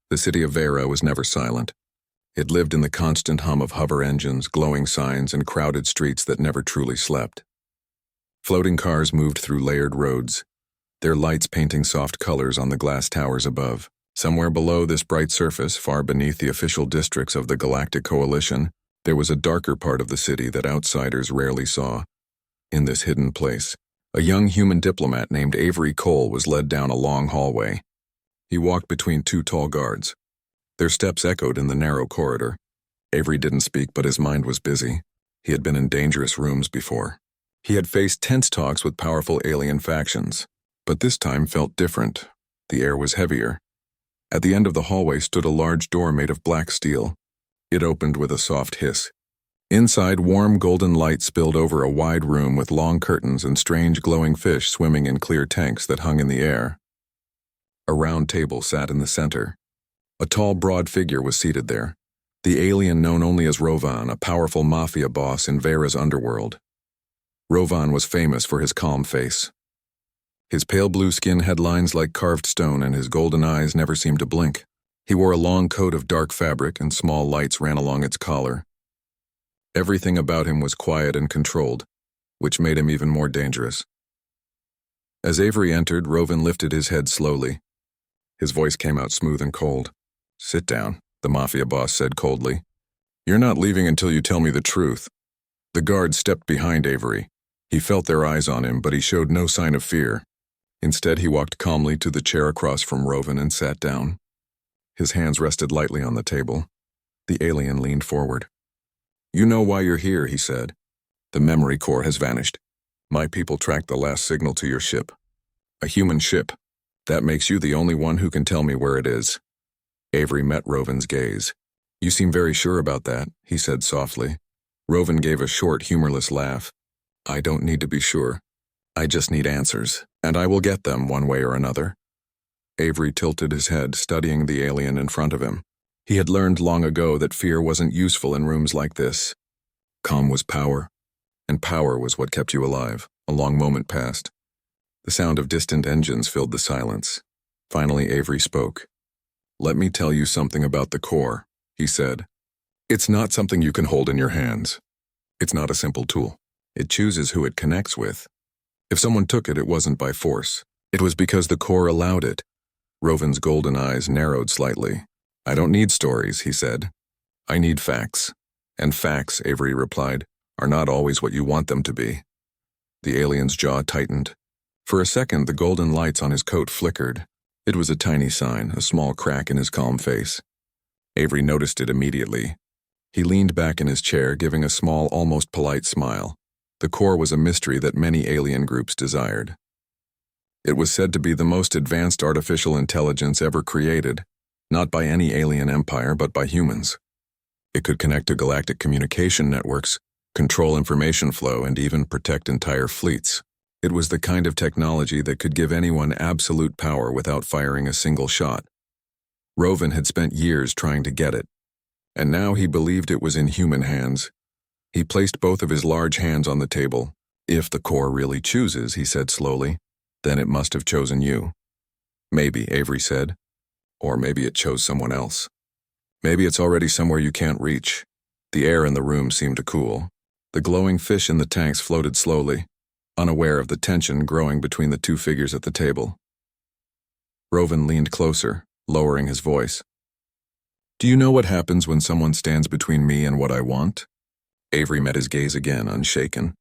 The city of Vera was never silent. It lived in the constant hum of hover engines, glowing signs, and crowded streets that never truly slept. Floating cars moved through layered roads, their lights painting soft colors on the glass towers above. Somewhere below this bright surface, far beneath the official districts of the Galactic Coalition, there was a darker part of the city that outsiders rarely saw. In this hidden place, a young human diplomat named Avery Cole was led down a long hallway. He walked between two tall guards. Their steps echoed in the narrow corridor. Avery didn't speak, but his mind was busy. He had been in dangerous rooms before. He had faced tense talks with powerful alien factions, but this time felt different. The air was heavier. At the end of the hallway stood a large door made of black steel. It opened with a soft hiss. Inside, warm golden light spilled over a wide room with long curtains and strange glowing fish swimming in clear tanks that hung in the air. A round table sat in the center. A tall, broad figure was seated there, the alien known only as Rovan, a powerful Mafia boss in Vera's underworld. Rovan was famous for his calm face. His pale blue skin had lines like carved stone, and his golden eyes never seemed to blink. He wore a long coat of dark fabric, and small lights ran along its collar. Everything about him was quiet and controlled, which made him even more dangerous. As Avery entered, Rovan lifted his head slowly. His voice came out smooth and cold. "Sit down," the Mafia boss said coldly. "You're not leaving until you tell me the truth." The guard stepped behind Avery. He felt their eyes on him, but he showed no sign of fear. Instead, he walked calmly to the chair across from Rovan and sat down. His hands rested lightly on the table. The alien leaned forward. "You know why you're here," he said. "The memory core has vanished. My people tracked the last signal to your ship. A human ship. That makes you the only one who can tell me where it is." Avery met Rovan's gaze. "You seem very sure about that," he said softly. Rovan gave a short, humorless laugh. "I don't need to be sure. I just need answers, and I will get them one way or another." Avery tilted his head, studying the alien in front of him. He had learned long ago that fear wasn't useful in rooms like this. Calm was power, and power was what kept you alive. A long moment passed. The sound of distant engines filled the silence. Finally, Avery spoke. "Let me tell you something about the core," he said. "It's not something you can hold in your hands. It's not a simple tool. It chooses who it connects with. If someone took it, it wasn't by force. It was because the core allowed it." Rovan's golden eyes narrowed slightly. "I don't need stories," he said. "I need facts." "And facts," Avery replied, "are not always what you want them to be." The alien's jaw tightened. For a second, the golden lights on his coat flickered. It was a tiny sign, a small crack in his calm face. Avery noticed it immediately. He leaned back in his chair, giving a small, almost polite smile. The core was a mystery that many alien groups desired. It was said to be the most advanced artificial intelligence ever created, not by any alien empire, but by humans. It could connect to galactic communication networks, control information flow, and even protect entire fleets. It was the kind of technology that could give anyone absolute power without firing a single shot. Rovan had spent years trying to get it, and now he believed it was in human hands. He placed both of his large hands on the table. "If the core really chooses," he said slowly, "then it must have chosen you." "Maybe," Avery said. "Or maybe it chose someone else. Maybe it's already somewhere you can't reach." The air in the room seemed to cool. The glowing fish in the tanks floated slowly, unaware of the tension growing between the two figures at the table. Rovan leaned closer, lowering his voice. "Do you know what happens when someone stands between me and what I want?" Avery met his gaze again, unshaken.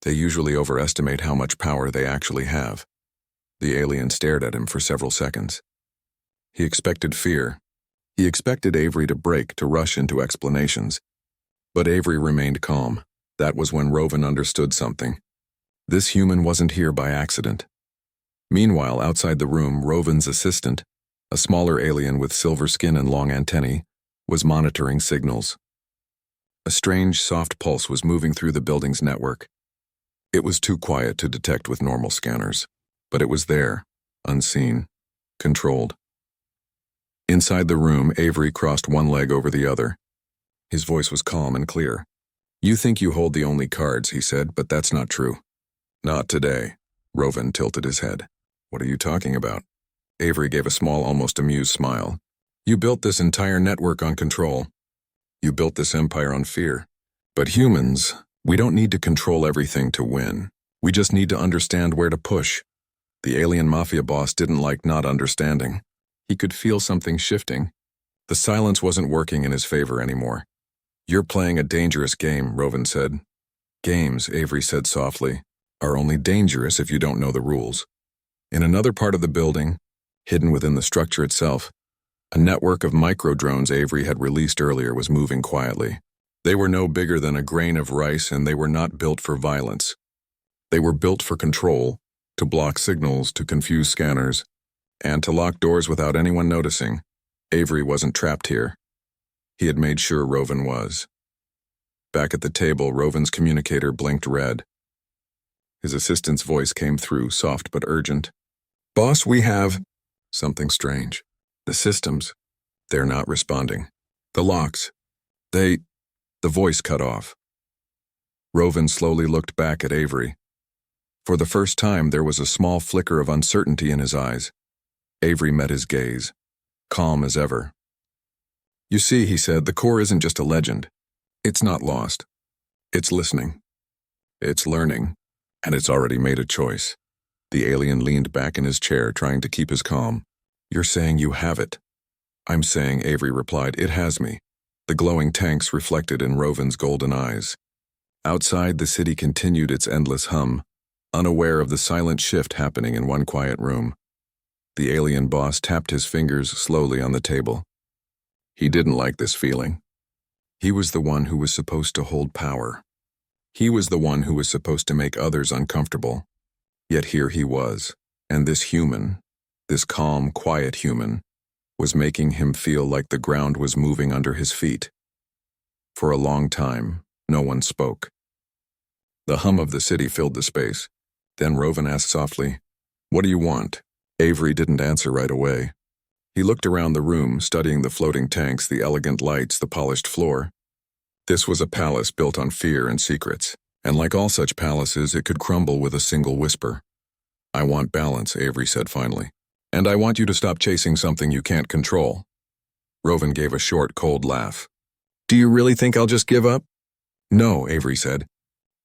They usually overestimate how much power they actually have. The alien stared at him for several seconds. He expected fear. He expected Avery to break, to rush into explanations. But Avery remained calm. That was when Rovan understood something. This human wasn't here by accident. Meanwhile, outside the room, Rovan's assistant, a smaller alien with silver skin and long antennae, was monitoring signals. A strange, soft pulse was moving through the building's network. It was too quiet to detect with normal scanners, but it was there, unseen, controlled. Inside the room, Avery crossed one leg over the other. His voice was calm and clear. "You think you hold the only cards," he said, "but that's not true." "Not today." Rovan tilted his head. "What are you talking about?" Avery gave a small, almost amused smile. You built this entire network on control. You built this empire on fear. But humans, we don't need to control everything to win. We just need to understand where to push. The alien mafia boss didn't like not understanding. He could feel something shifting. The silence wasn't working in his favor anymore. You're playing a dangerous game, Rovan said. Games, Avery said softly, are only dangerous if you don't know the rules. In another part of the building, hidden within the structure itself, a network of micro-drones Avery had released earlier was moving quietly. They were no bigger than a grain of rice, and they were not built for violence. They were built for control, to block signals, to confuse scanners, and to lock doors without anyone noticing. Avery wasn't trapped here. He had made sure Rovan was. Back at the table, Rovan's communicator blinked red. His assistant's voice came through, soft but urgent. Boss, we have something strange. The systems, they're not responding. The locks, the voice cut off. Rovan slowly looked back at Avery. For the first time, there was a small flicker of uncertainty in his eyes. Avery met his gaze, calm as ever. You see, he said, the core isn't just a legend. It's not lost. It's listening. It's learning. And it's already made a choice. The alien leaned back in his chair, trying to keep his calm. You're saying you have it. I'm saying, Avery replied, it has me. The glowing tanks reflected in Rovan's golden eyes. Outside, the city continued its endless hum, unaware of the silent shift happening in one quiet room. The alien boss tapped his fingers slowly on the table. He didn't like this feeling. He was the one who was supposed to hold power. He was the one who was supposed to make others uncomfortable. Yet here he was, and this human, this calm, quiet human, was making him feel like the ground was moving under his feet. For a long time, no one spoke. The hum of the city filled the space. Then Rovan asked softly, "What do you want?" Avery didn't answer right away. He looked around the room, studying the floating tanks, the elegant lights, the polished floor. This was a palace built on fear and secrets, and like all such palaces, it could crumble with a single whisper. "I want balance," Avery said finally. "And I want you to stop chasing something you can't control." Rovan gave a short, cold laugh. "Do you really think I'll just give up?" "No," Avery said.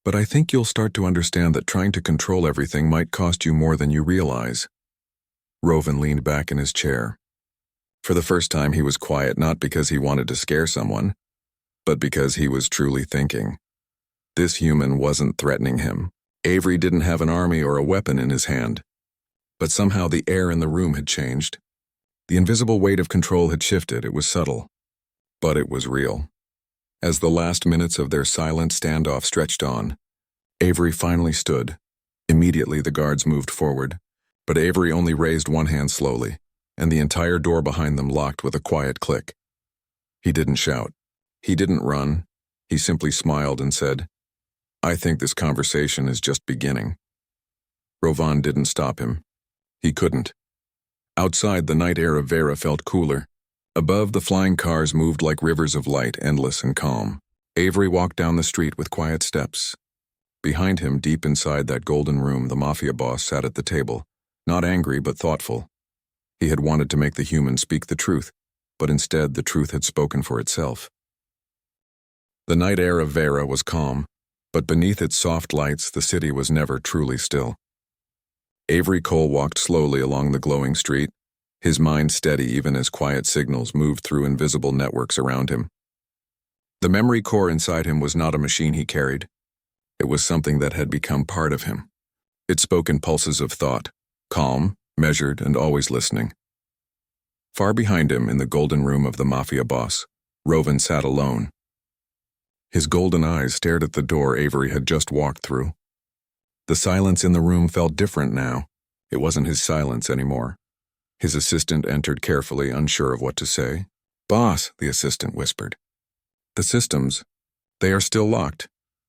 "But I think you'll start to understand that trying to control everything might cost you more than you realize." Rovan leaned back in his chair. For the first time, he was quiet, not because he wanted to scare someone, but because he was truly thinking. This human wasn't threatening him. Avery didn't have an army or a weapon in his hand. But somehow the air in the room had changed. The invisible weight of control had shifted. It was subtle, but it was real. As the last minutes of their silent standoff stretched on, Avery finally stood. Immediately the guards moved forward, but Avery only raised one hand slowly, and the entire door behind them locked with a quiet click. He didn't shout. He didn't run. He simply smiled and said, "I think this conversation is just beginning." Rovan didn't stop him. He couldn't. Outside, the night air of Vera felt cooler. Above, the flying cars moved like rivers of light, endless and calm. Avery walked down the street with quiet steps. Behind him, deep inside that golden room, the Mafia boss sat at the table, not angry but thoughtful. He had wanted to make the human speak the truth, but instead the truth had spoken for itself. The night air of Vera was calm, but beneath its soft lights, the city was never truly still. Avery Cole walked slowly along the glowing street, his mind steady even as quiet signals moved through invisible networks around him. The memory core inside him was not a machine he carried. It was something that had become part of him. It spoke in pulses of thought, calm, measured, and always listening. Far behind him, in the golden room of the Mafia boss, Rovan sat alone. His golden eyes stared at the door Avery had just walked through. The silence in the room felt different now. It wasn't his silence anymore. His assistant entered carefully, unsure of what to say. "Boss," the assistant whispered. "The systems, they are still locked."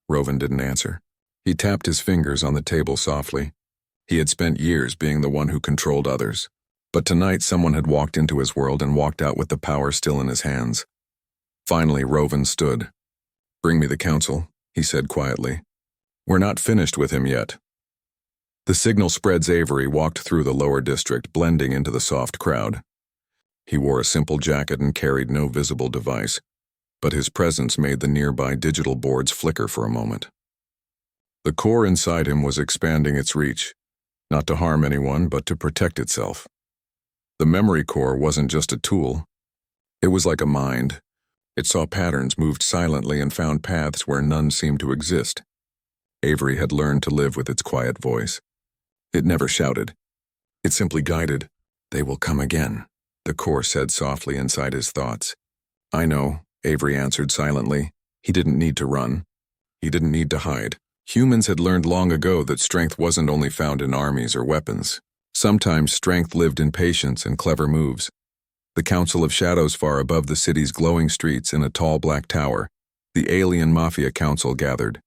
Rovan didn't answer. He tapped his fingers on the table softly. He had spent years being the one who controlled others. But tonight someone had walked into his world and walked out with the power still in his hands. Finally, Rovan stood. "Bring me the council," he said quietly. "We're not finished with him yet." The signal spreads Avery walked through the lower district, blending into the soft crowd. He wore a simple jacket and carried no visible device, but his presence made the nearby digital boards flicker for a moment. The core inside him was expanding its reach, not to harm anyone but to protect itself. The memory core wasn't just a tool. It was like a mind. It saw patterns, moved silently, and found paths where none seemed to exist. Avery had learned to live with its quiet voice. It never shouted. It simply guided. "They will come again," the core said softly inside his thoughts. "I know," Avery answered silently. He didn't need to run. He didn't need to hide. Humans had learned long ago that strength wasn't only found in armies or weapons. Sometimes strength lived in patience and clever moves. The Council of Shadows far above the city's glowing streets in a tall black tower, the alien Mafia council gathered.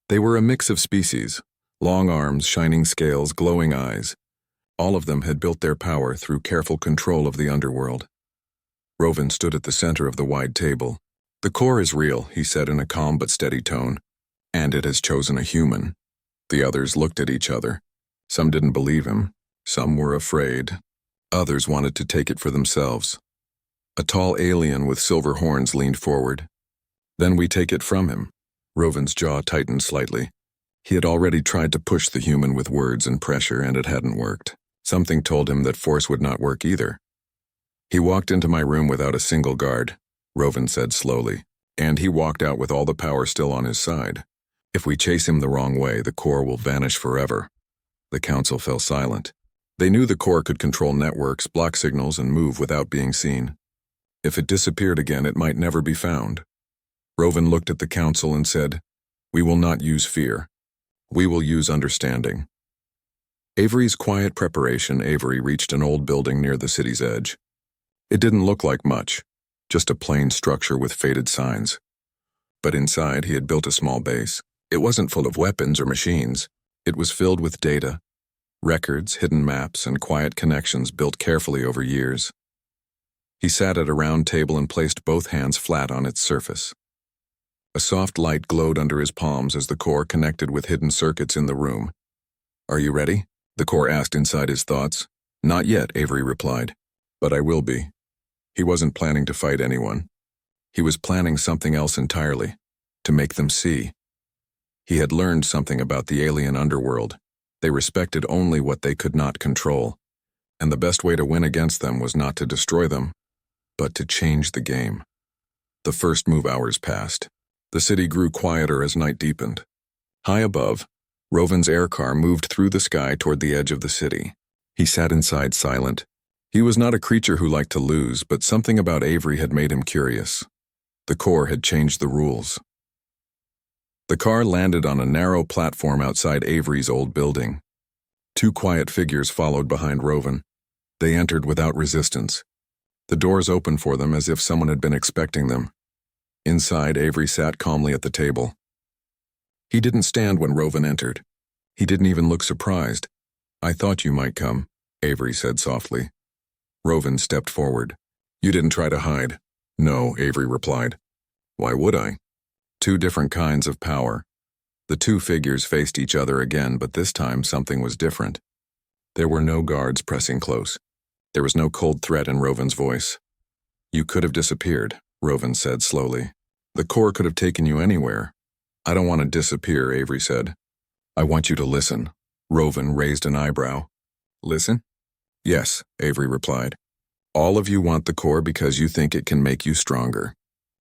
They were a mix of species, long arms, shining scales, glowing eyes. All of them had built their power through careful control of the underworld. Rovan stood at the center of the wide table. "The core is real," he said in a calm but steady tone, "and it has chosen a human." The others looked at each other. Some didn't believe him. Some were afraid. Others wanted to take it for themselves. A tall alien with silver horns leaned forward. "Then we take it from him." Rovan's jaw tightened slightly. He had already tried to push the human with words and pressure, and it hadn't worked. Something told him that force would not work either. "He walked into my room without a single guard," Rovan said slowly, "and he walked out with all the power still on his side. If we chase him the wrong way, the core will vanish forever." The council fell silent. They knew the core could control networks, block signals, and move without being seen. If it disappeared again, it might never be found. Rovan looked at the council and said, "We will not use fear. We will use understanding." Avery's quiet preparation. Avery reached an old building near the city's edge. It didn't look like much, just a plain structure with faded signs. But inside, he had built a small base. It wasn't full of weapons or machines. It was filled with data, records, hidden maps, and quiet connections built carefully over years. He sat at a round table and placed both hands flat on its surface. A soft light glowed under his palms as the core connected with hidden circuits in the room. "Are you ready?" the core asked inside his thoughts. "Not yet," Avery replied, "but I will be." He wasn't planning to fight anyone. He was planning something else entirely, to make them see. He had learned something about the alien underworld. They respected only what they could not control, and the best way to win against them was not to destroy them, but to change the game. The first move hours passed. The city grew quieter as night deepened. High above, Rovan's air car moved through the sky toward the edge of the city. He sat inside silent. He was not a creature who liked to lose, but something about Avery had made him curious. The core had changed the rules. The car landed on a narrow platform outside Avery's old building. Two quiet figures followed behind Rovan. They entered without resistance. The doors opened for them as if someone had been expecting them. Inside, Avery sat calmly at the table. He didn't stand when Rovan entered. He didn't even look surprised. "I thought you might come," Avery said softly. Rovan stepped forward. "You didn't try to hide." "No," Avery replied. "Why would I?" Two different kinds of power. The two figures faced each other again, but this time something was different. There were no guards pressing close. There was no cold threat in Rovan's voice. "You could have disappeared," Rovan said slowly. "The core could have taken you anywhere." "I don't want to disappear," Avery said. "I want you to listen." Rovan raised an eyebrow. "Listen?" "Yes," Avery replied. "All of you want the core because you think it can make you stronger.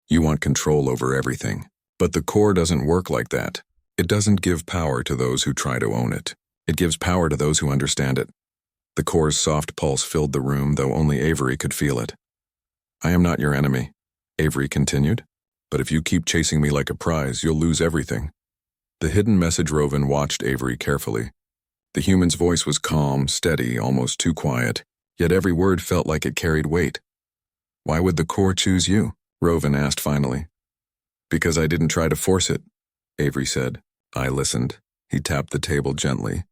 You want control over everything. But the core doesn't work like that. It doesn't give power to those who try to own it. It gives power to those who understand it." The core's soft pulse filled the room, though only Avery could feel it. "I am not your enemy," Avery continued. "But if you keep chasing me like a prize, you'll lose everything." The hidden message. Rovan watched Avery carefully. The human's voice was calm, steady, almost too quiet, yet every word felt like it carried weight. "Why would the core choose you?" Rovan asked finally. "Because I didn't try to force it," Avery said. "I listened." He tapped the table gently.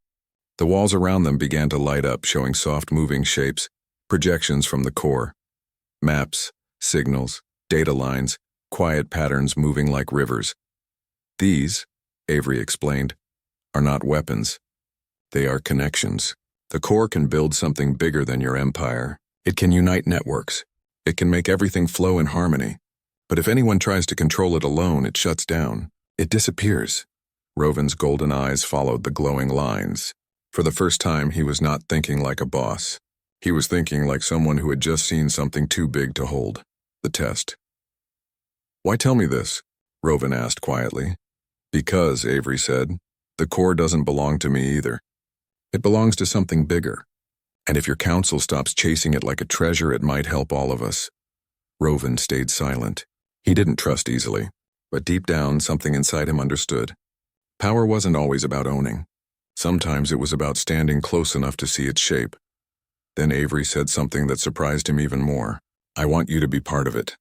The walls around them began to light up, showing soft moving shapes, projections from the core. Maps, signals, data lines, quiet patterns moving like rivers. "These," Avery explained, "are not weapons. They are connections. The core can build something bigger than your empire, It can unite networks. It can make everything flow in harmony. But if anyone tries to control it alone, it shuts down. It disappears. Rovin's golden eyes followed the glowing lines. For the first time, he was not thinking like a boss. He was thinking like someone who had just seen something too big to hold. The test. "Why tell me this?" Rovin asked quietly. "Because," Avery said, "the core doesn't belong to me either. It belongs to something bigger. And if your council stops chasing it like a treasure, it might help all of us." Rovin stayed silent. He didn't trust easily, but deep down, something inside him understood. Power wasn't always about owning. Sometimes it was about standing close enough to see its shape. Then Avery said something that surprised him even more. "I want you to be part of it."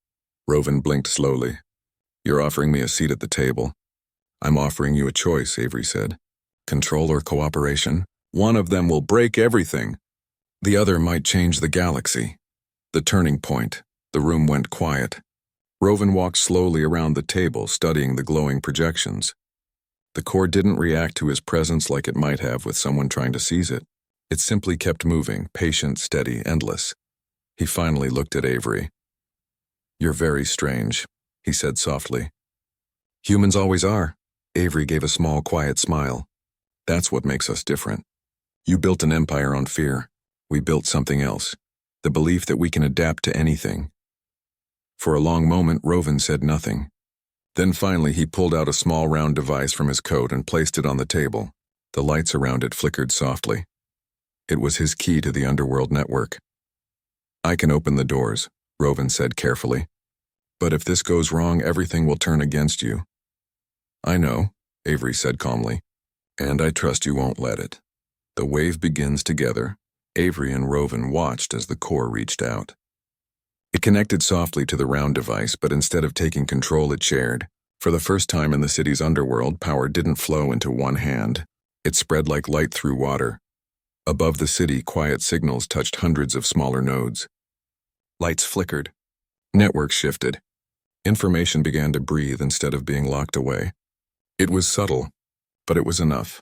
Rovin blinked slowly. "You're offering me a seat at the table." "I'm offering you a choice," Avery said. "Control or cooperation? One of them will break everything. The other might change the galaxy." The turning point. The room went quiet. Rovin walked slowly around the table, studying the glowing projections. The core didn't react to his presence like it might have with someone trying to seize it. It simply kept moving, patient, steady, endless. He finally looked at Avery. "You're very strange," he said softly. "Humans always are." Avery gave a small, quiet smile. "That's what makes us different. You built an empire on fear. We built something else. The belief that we can adapt to anything." For a long moment, Rovin said nothing. Then finally he pulled out a small round device from his coat and placed it on the table. The lights around it flickered softly. It was his key to the underworld network. "I can open the doors," Rovin said carefully. "But if this goes wrong, everything will turn against you." "I know," Avery said calmly. "And I trust you won't let it." The wave begins together. Avery and Rovin watched as the core reached out. It connected softly to the round device, but instead of taking control, it shared. For the first time in the city's underworld, power didn't flow into one hand. It spread like light through water. Above the city, quiet signals touched hundreds of smaller nodes. Lights flickered. Networks shifted. Information began to breathe instead of being locked away. It was subtle, but it was enough.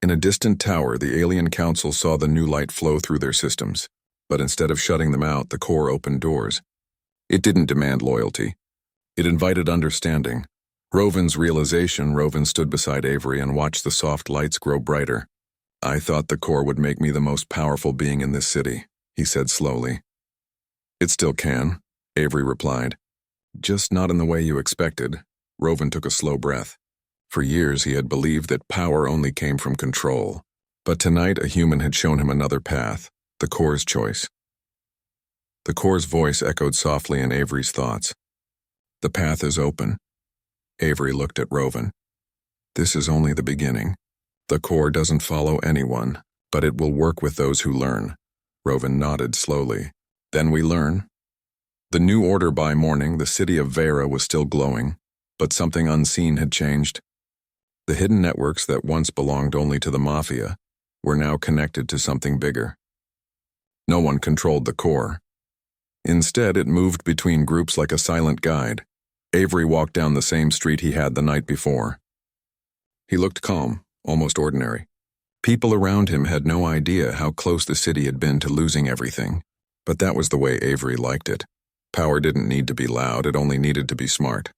In a distant tower, the alien council saw the new light flow through their systems, but instead of shutting them out, the core opened doors. It didn't demand loyalty. It invited understanding. Rovin stood beside Avery and watched the soft lights grow brighter. "I thought the core would make me the most powerful being in this city," he said slowly. "It still can," Avery replied. "Just not in the way you expected." Rovin took a slow breath. For years he had believed that power only came from control. But tonight a human had shown him another path, the core's choice. The core's voice echoed softly in Avery's thoughts. "The path is open." Avery looked at Rovin. "This is only the beginning. The core doesn't follow anyone, but it will work with those who learn." Rovin nodded slowly. "Then we learn." The new order by morning, the city of Vera was still glowing, but something unseen had changed. The hidden networks that once belonged only to the Mafia were now connected to something bigger. No one controlled the core. Instead, it moved between groups like a silent guide. Avery walked down the same street he had the night before. He looked calm, almost ordinary. People around him had no idea how close the city had been to losing everything, but that was the way Avery liked it. Power didn't need to be loud, it only needed to be smart.